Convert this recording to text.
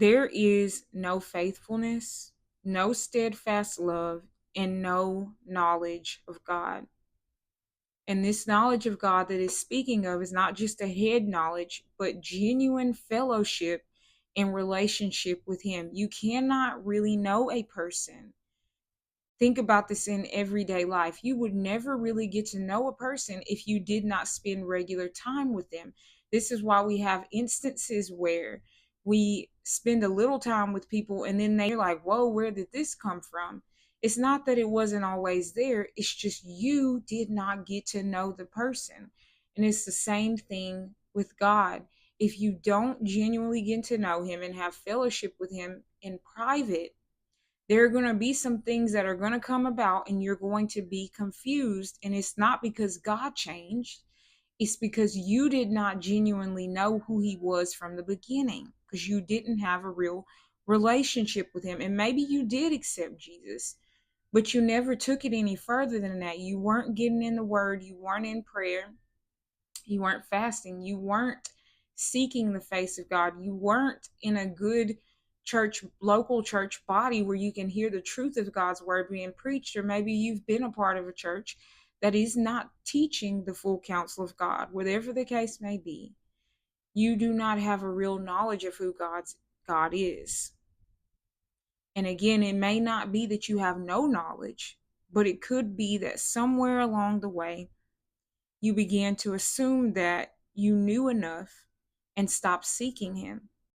There is no faithfulness, no steadfast love, and no knowledge of God. And this knowledge of God that is speaking of is not just a head knowledge, but genuine fellowship and relationship with Him. You cannot really know a person. Think about this in everyday life. You would never really get to know a person if you did not spend regular time with them. This is why we have instances where we spend a little time with people and then they're like, whoa, where did this come from? It's not that it wasn't always there, it's just you did not get to know the person. And it's the same thing with God. If you don't genuinely get to know Him and have fellowship with Him in private, there are going to be some things that are going to come about and you're going to be confused. And it's not because God changed, it's because you did not genuinely know who He was from the beginning, because you didn't have a real relationship with Him. And maybe you did accept Jesus, but you never took it any further than that. You weren't getting in the Word, you weren't in prayer, you weren't fasting, you weren't seeking the face of God, you weren't in a good church, local church body where you can hear the truth of God's word being preached. Or maybe you've been a part of a church that is not teaching the full counsel of God. Whatever the case may be, you do not have a real knowledge of who God is. And again, it may not be that you have no knowledge, but it could be that somewhere along the way you began to assume that you knew enough and stopped seeking Him.